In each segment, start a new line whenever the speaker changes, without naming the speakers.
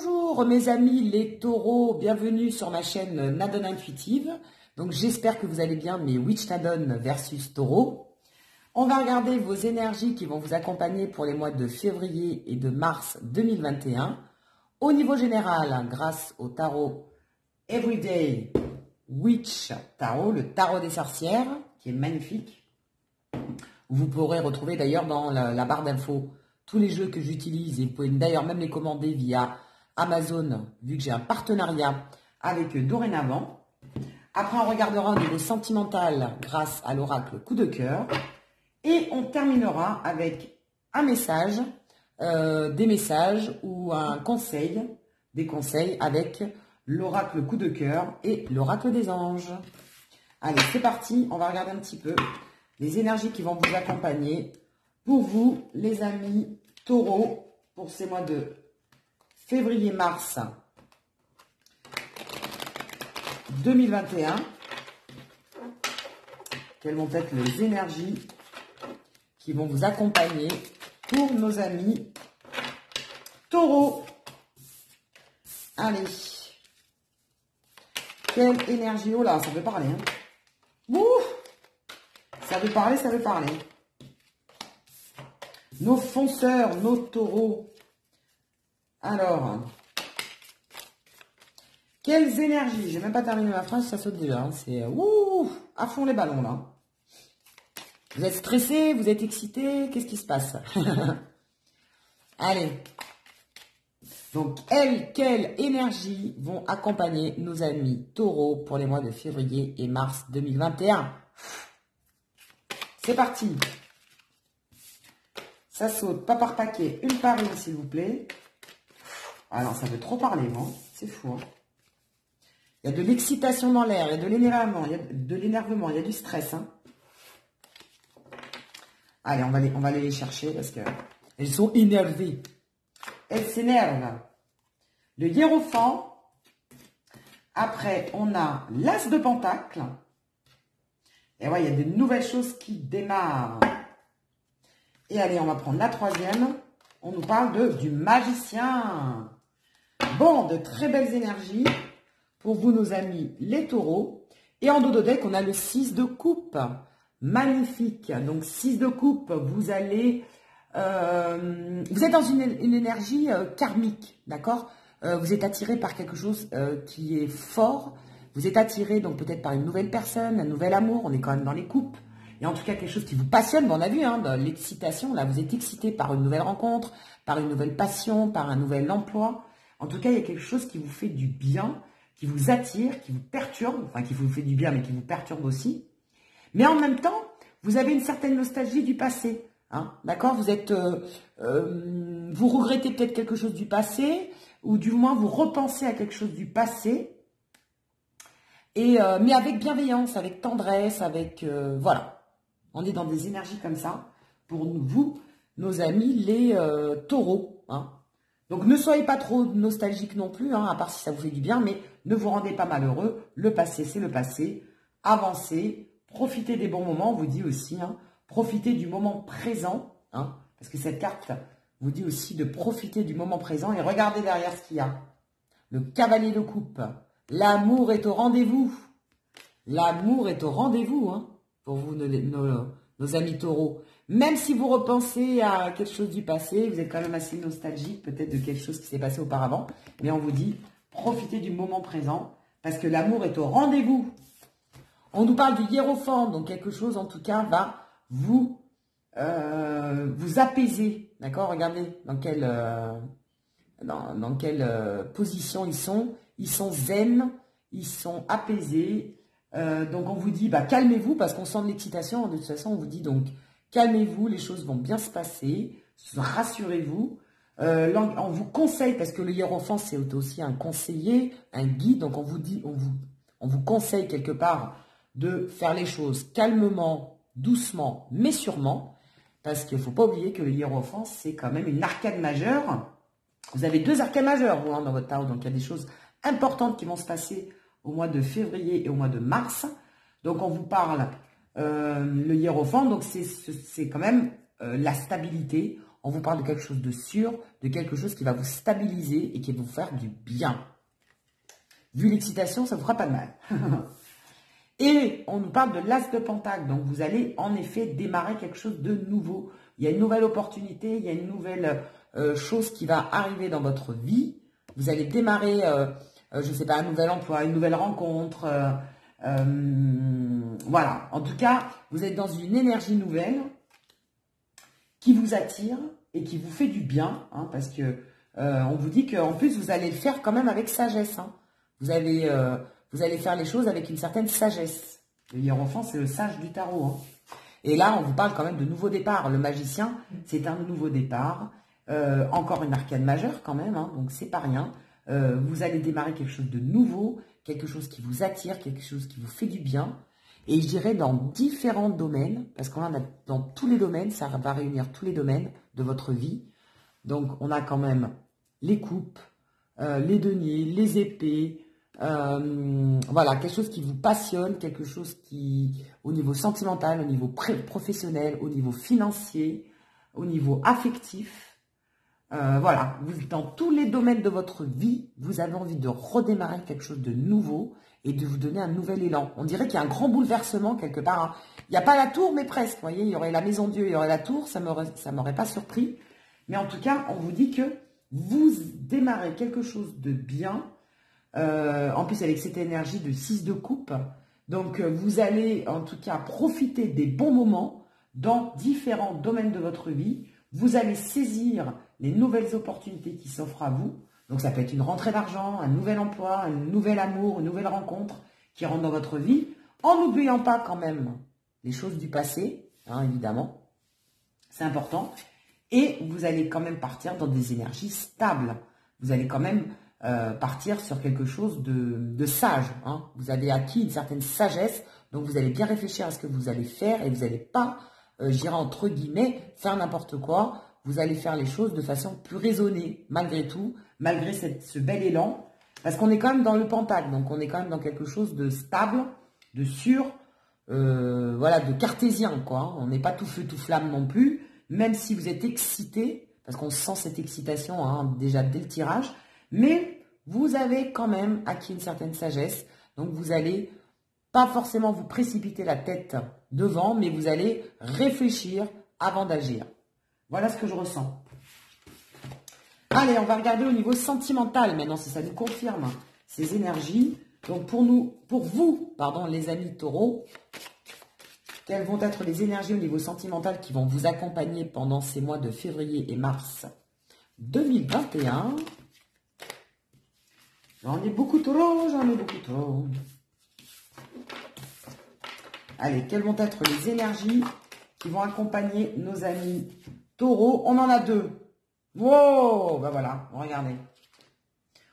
Bonjour mes amis les taureaux, bienvenue sur ma chaîne Nadone Intuitive. Donc j'espère que vous allez bien, mes Witch Nadone versus taureau. On va regarder vos énergies qui vont vous accompagner pour les mois de février et de mars 2021. Au niveau général, grâce au tarot Everyday Witch Tarot, le tarot des sorcières, qui est magnifique. Vous pourrez retrouver d'ailleurs dans la barre d'infos tous les jeux que j'utilise et vous pouvez d'ailleurs même les commander via Amazon, vu que j'ai un partenariat avec eux dorénavant. Après, on regardera au niveau sentimental grâce à l'oracle coup de cœur. Et on terminera avec un message, des messages ou un conseil, des conseils avec l'oracle coup de cœur et l'oracle des anges. Allez, c'est parti, on va regarder un petit peu les énergies qui vont vous accompagner pour vous, les amis taureaux, pour ces mois de février-mars 2021. Quelles vont être les énergies qui vont vous accompagner pour nos amis taureaux? Allez. Quelle énergie? Oh là, ça veut parler. Hein. Ouh, ça veut parler, ça veut parler. Nos fonceurs, nos taureaux. Alors, quelles énergies? J'ai même pas terminé ma phrase, ça saute déjà. Hein. C'est ouh, à fond les ballons là. Vous êtes stressé, vous êtes excité, qu'est-ce qui se passe? Allez. Donc, quelles énergies vont accompagner nos amis taureaux pour les mois de février et mars 2021? C'est parti. Ça saute, pas par paquet, une par une, s'il vous plaît. Ah non, ça veut trop parler, moi. C'est fou. Hein. Il y a de l'excitation dans l'air, il y a de l'énervement, il y a du stress. Hein. Allez, on va aller les chercher parce que elles sont énervées. Elles s'énervent. Le hiérophant. Après, on a l'as de pentacle. Et ouais, il y a de nouvelles choses qui démarrent. Et allez, on va prendre la troisième. On nous parle du magicien. Bon, de très belles énergies pour vous, nos amis, les taureaux. Et en dos de deck, on a le 6 de coupe. Magnifique. Donc, 6 de coupe, vous allez... vous êtes dans une énergie karmique, d'accord? Vous êtes attiré par quelque chose qui est fort. Vous êtes attiré, donc peut-être par une nouvelle personne, un nouvel amour. On est quand même dans les coupes. Et en tout cas, quelque chose qui vous passionne. Bon, on a vu, hein, dans l'excitation, là, vous êtes excité par une nouvelle rencontre, par une nouvelle passion, par un nouvel emploi. En tout cas, il y a quelque chose qui vous fait du bien, qui vous attire, qui vous perturbe. Enfin, qui vous fait du bien, mais qui vous perturbe aussi. Mais en même temps, vous avez une certaine nostalgie du passé. Hein, d'accord? Vous êtes, vous regrettez peut-être quelque chose du passé, ou du moins, vous repensez à quelque chose du passé. Et, mais avec bienveillance, avec tendresse, avec... voilà. On est dans des énergies comme ça pour vous, nos amis, les taureaux. Hein. Donc, ne soyez pas trop nostalgiques non plus, hein, à part si ça vous fait du bien, mais ne vous rendez pas malheureux. Le passé, c'est le passé. Avancez, profitez des bons moments, on vous dit aussi. Hein, profitez du moment présent, hein, parce que cette carte vous dit aussi de profiter du moment présent. Et regardez derrière ce qu'il y a. Le cavalier de coupe. L'amour est au rendez-vous. L'amour est au rendez-vous, hein. Pour vous, nos amis taureaux. Même si vous repensez à quelque chose du passé, vous êtes quand même assez nostalgique peut-être de quelque chose qui s'est passé auparavant. Mais on vous dit, profitez du moment présent parce que l'amour est au rendez-vous. On nous parle du hiérophant, donc quelque chose en tout cas va vous apaiser. D'accord? Regardez dans quelle position ils sont. Ils sont zen, ils sont apaisés. Donc on vous dit, bah, calmez-vous parce qu'on sent de l'excitation. De toute façon, on vous dit donc, calmez-vous, les choses vont bien se passer. Rassurez-vous. On vous conseille, parce que le hiérophant, c'est aussi un conseiller, un guide. Donc on vous dit, on vous conseille quelque part de faire les choses calmement, doucement, mais sûrement. Parce qu'il ne faut pas oublier que le hiérophant, c'est quand même une arcane majeure. Vous avez deux arcanes majeures, vous, hein, dans votre tarot. Donc il y a des choses importantes qui vont se passer au mois de février et au mois de mars. Donc, on vous parle le hiérophant. Donc, c'est quand même la stabilité. On vous parle de quelque chose de sûr, de quelque chose qui va vous stabiliser et qui va vous faire du bien. Vu l'excitation, ça ne vous fera pas de mal. Et on nous parle de l'as de pentacle. Donc, vous allez en effet démarrer quelque chose de nouveau. Il y a une nouvelle opportunité, il y a une nouvelle chose qui va arriver dans votre vie. Vous allez démarrer, je ne sais pas, un nouvel emploi, une nouvelle rencontre. Voilà. En tout cas, vous êtes dans une énergie nouvelle qui vous attire et qui vous fait du bien. Hein, parce que on vous dit qu'en plus, vous allez le faire quand même avec sagesse. Hein. Vous allez faire les choses avec une certaine sagesse. Le hiérophant, c'est le sage du tarot. Hein. Et là, on vous parle quand même de nouveau départ. Le magicien, c'est un nouveau départ. Encore une arcane majeure quand même, hein, donc c'est pas rien. Vous allez démarrer quelque chose de nouveau, quelque chose qui vous attire, quelque chose qui vous fait du bien. Et je dirais dans différents domaines, parce qu'on a dans tous les domaines, ça va réunir tous les domaines de votre vie. Donc, on a quand même les coupes, les deniers, les épées, voilà, quelque chose qui vous passionne, quelque chose qui, au niveau sentimental, au niveau professionnel, au niveau financier, au niveau affectif, voilà, dans tous les domaines de votre vie, vous avez envie de redémarrer quelque chose de nouveau et de vous donner un nouvel élan. On dirait qu'il y a un grand bouleversement quelque part. Hein. Il n'y a pas la tour, mais presque. Vous voyez, il y aurait la maison Dieu, il y aurait la tour, ça m'aurait pas surpris. Mais en tout cas, on vous dit que vous démarrez quelque chose de bien. En plus, avec cette énergie de 6 de coupe. Donc, vous allez en tout cas profiter des bons moments dans différents domaines de votre vie. Vous allez saisir les nouvelles opportunités qui s'offrent à vous. Donc, ça peut être une rentrée d'argent, un nouvel emploi, un nouvel amour, une nouvelle rencontre qui rentre dans votre vie. En n'oubliant pas quand même les choses du passé, hein, évidemment. C'est important. Et vous allez quand même partir dans des énergies stables. Vous allez quand même partir sur quelque chose de sage. Hein. Vous avez acquis une certaine sagesse, donc vous allez bien réfléchir à ce que vous allez faire et vous n'allez pas, je dirais entre guillemets, faire n'importe quoi. Vous allez faire les choses de façon plus raisonnée, malgré tout, malgré ce bel élan, parce qu'on est quand même dans le pentacle, donc on est quand même dans quelque chose de stable, de sûr, voilà, de cartésien, quoi. Hein. On n'est pas tout feu, tout flamme non plus, même si vous êtes excité, parce qu'on sent cette excitation hein, déjà dès le tirage, mais vous avez quand même acquis une certaine sagesse. Donc, vous allez pas forcément vous précipiter la tête devant, mais vous allez réfléchir avant d'agir. Voilà ce que je ressens. Allez, on va regarder au niveau sentimental maintenant, si ça nous confirme ces énergies. Donc, pour vous, les amis taureaux, quelles vont être les énergies au niveau sentimental qui vont vous accompagner pendant ces mois de février et mars 2021 ? J'en ai beaucoup trop, j'en ai beaucoup trop. Allez, quelles vont être les énergies qui vont accompagner nos amis taureaux? On en a deux. Wow, ben voilà, regardez.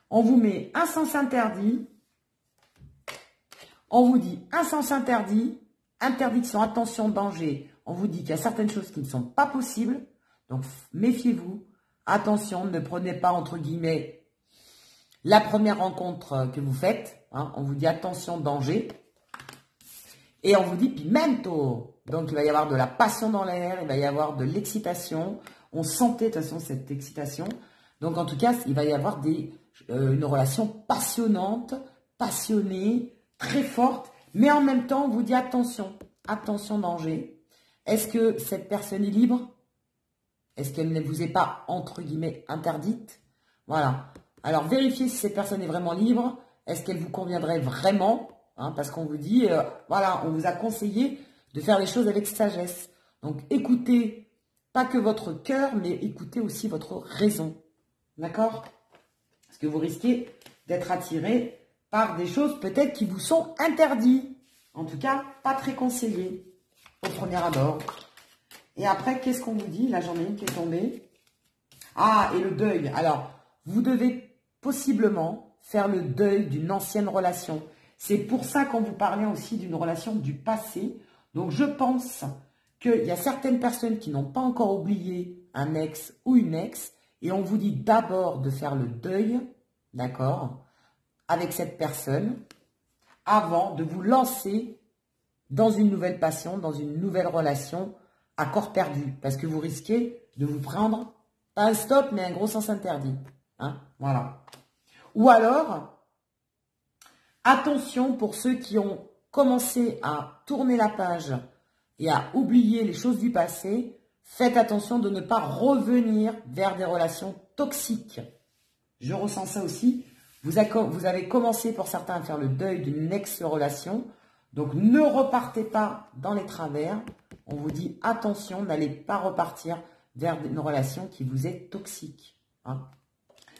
On vous met un sens interdit. On vous dit un sens interdit, interdiction, attention, danger. On vous dit qu'il y a certaines choses qui ne sont pas possibles. Donc, méfiez-vous. Attention, ne prenez pas, entre guillemets, la première rencontre que vous faites, hein, on vous dit attention, danger. Et on vous dit pimento. Donc, il va y avoir de la passion dans l'air, il va y avoir de l'excitation. On sentait de toute façon cette excitation. Donc, en tout cas, il va y avoir une relation passionnante, passionnée, très forte. Mais en même temps, on vous dit attention, attention, danger. Est-ce que cette personne est libre? Est-ce qu'elle ne vous est pas, entre guillemets, interdite? Voilà. Alors, vérifiez si cette personne est vraiment libre. Est-ce qu'elle vous conviendrait vraiment? Hein, parce qu'on vous dit, voilà, on vous a conseillé de faire les choses avec sagesse. Donc, écoutez pas que votre cœur, mais écoutez aussi votre raison. D'accord? Parce que vous risquez d'être attiré par des choses peut-être qui vous sont interdites. En tout cas, pas très conseillées au premier abord. Et après, qu'est-ce qu'on vous dit? Là, j'en ai une qui est tombée. Ah, et le deuil. Alors, vous devez possiblement faire le deuil d'une ancienne relation. C'est pour ça qu'on vous parlait aussi d'une relation du passé. Donc, je pense qu'il y a certaines personnes qui n'ont pas encore oublié un ex ou une ex. Et on vous dit d'abord de faire le deuil, d'accord, avec cette personne, avant de vous lancer dans une nouvelle passion, dans une nouvelle relation à corps perdu. Parce que vous risquez de vous prendre, pas un stop, mais un gros sens interdit. Hein, voilà. Ou alors, attention pour ceux qui ont commencé à tourner la page et à oublier les choses du passé, faites attention de ne pas revenir vers des relations toxiques. Je ressens ça aussi. Vous avez commencé pour certains à faire le deuil d'une ex-relation. Donc, ne repartez pas dans les travers. On vous dit attention, n'allez pas repartir vers une relation qui vous est toxique. Hein.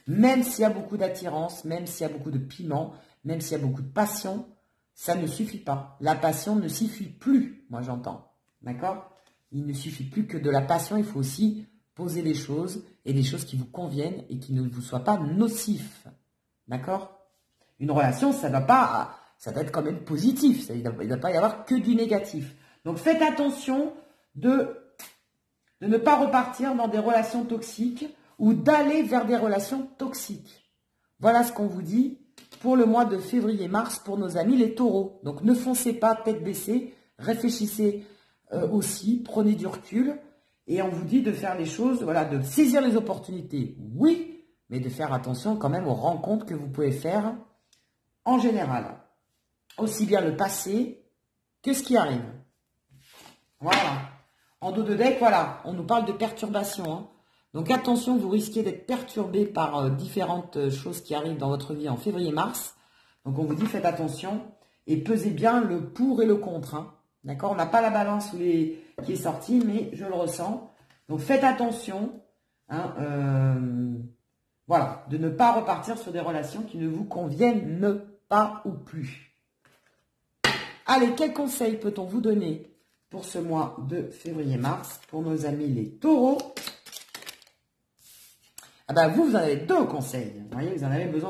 Même s'il y a beaucoup d'attirance, même s'il y a beaucoup de piment, même s'il y a beaucoup de passion, ça ne suffit pas. La passion ne suffit plus, moi j'entends. D'accord? Il ne suffit plus que de la passion, il faut aussi poser des choses et des choses qui vous conviennent et qui ne vous soient pas nocifs. D'accord? Une relation, ça doit être quand même positif. Il ne doit pas y avoir que du négatif. Donc faites attention de ne pas repartir dans des relations toxiques ou d'aller vers des relations toxiques. Voilà ce qu'on vous dit pour le mois de février-mars pour nos amis les taureaux. Donc ne foncez pas tête baissée, réfléchissez aussi, prenez du recul et on vous dit de faire les choses, voilà, de saisir les opportunités, oui, mais de faire attention quand même aux rencontres que vous pouvez faire en général. Aussi bien le passé que ce qui arrive. Voilà. En dos de deck, voilà, on nous parle de perturbation. Hein. Donc attention, vous risquez d'être perturbé par différentes choses qui arrivent dans votre vie en février-mars. Donc on vous dit faites attention et pesez bien le pour et le contre. Hein. D'accord? On n'a pas la balance qui est sortie, mais je le ressens. Donc faites attention. Hein, voilà, de ne pas repartir sur des relations qui ne vous conviennent pas ou plus. Allez, quel conseil peut-on vous donner pour ce mois de février-mars pour nos amis les taureaux? Ah ben vous en avez deux conseils. Vous voyez, vous en avez besoin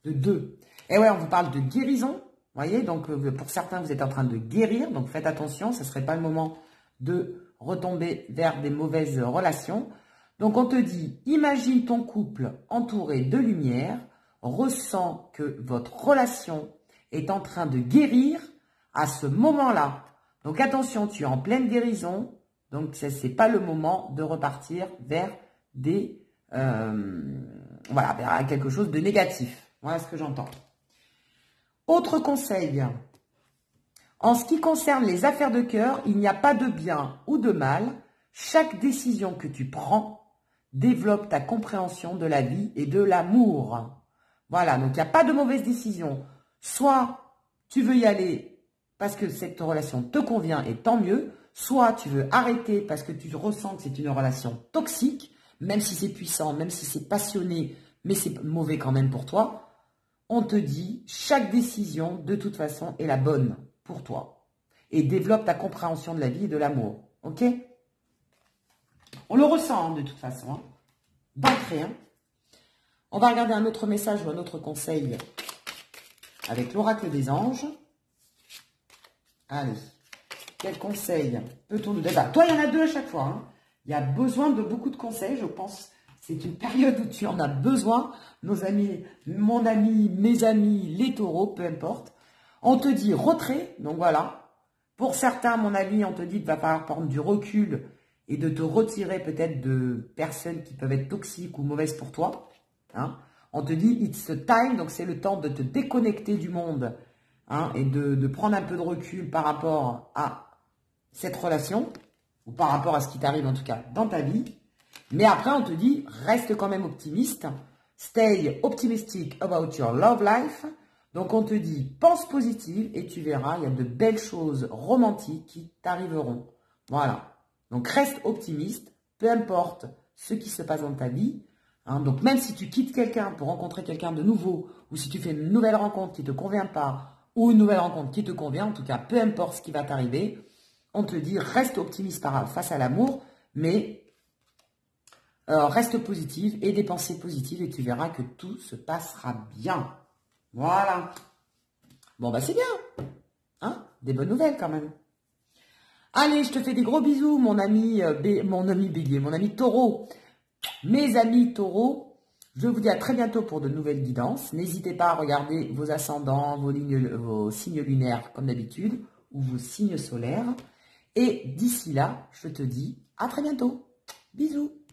de deux. Et ouais, on vous parle de guérison. Vous voyez, donc pour certains, vous êtes en train de guérir. Donc faites attention, ce ne serait pas le moment de retomber vers des mauvaises relations. Donc on te dit, imagine ton couple entouré de lumière, ressens que votre relation est en train de guérir à ce moment-là. Donc attention, tu es en pleine guérison, donc ce n'est pas le moment de repartir vers voilà, vers quelque chose de négatif. Voilà ce que j'entends. Autre conseil, en ce qui concerne les affaires de cœur, il n'y a pas de bien ou de mal. Chaque décision que tu prends développe ta compréhension de la vie et de l'amour. Voilà, donc il n'y a pas de mauvaise décision. Soit tu veux y aller parce que cette relation te convient et tant mieux, soit tu veux arrêter parce que tu ressens que c'est une relation toxique, même si c'est puissant, même si c'est passionné, mais c'est mauvais quand même pour toi. On te dit, chaque décision, de toute façon, est la bonne pour toi. Et développe ta compréhension de la vie et de l'amour. Ok? On le ressent, de toute façon. Hein. D'entrée. Hein. On va regarder un autre message ou un autre conseil avec l'oracle des anges. Allez. Quel conseil peut-on nous donner? Toi, il y en a deux à chaque fois. Hein. Il y a besoin de beaucoup de conseils, je pense. C'est une période où tu en as besoin. Nos amis, mon ami, mes amis, les taureaux, peu importe. On te dit retrait, donc voilà. Pour certains, mon ami, on te dit qu'il va falloir prendre du recul et de te retirer peut-être de personnes qui peuvent être toxiques ou mauvaises pour toi. Hein. On te dit it's the time, donc c'est le temps de te déconnecter du monde hein, et de prendre un peu de recul par rapport à cette relation ou par rapport à ce qui t'arrive en tout cas dans ta vie. Mais après, on te dit, reste quand même optimiste. Stay optimistic about your love life. Donc, on te dit, pense positive et tu verras, il y a de belles choses romantiques qui t'arriveront. Voilà. Donc, reste optimiste, peu importe ce qui se passe dans ta vie. Hein, donc, même si tu quittes quelqu'un pour rencontrer quelqu'un de nouveau, ou si tu fais une nouvelle rencontre qui ne te convient pas, ou une nouvelle rencontre qui te convient, en tout cas, peu importe ce qui va t'arriver, on te dit, reste optimiste face à l'amour, mais reste positive et des pensées positives et tu verras que tout se passera bien. Voilà. Bon, bah c'est bien. Hein? Des bonnes nouvelles quand même. Allez, je te fais des gros bisous, mon ami bélier, mon ami taureau. Mes amis taureaux, je vous dis à très bientôt pour de nouvelles guidances. N'hésitez pas à regarder vos ascendants, vos signes lunaires comme d'habitude, ou vos signes solaires. Et d'ici là, je te dis à très bientôt. Bisous.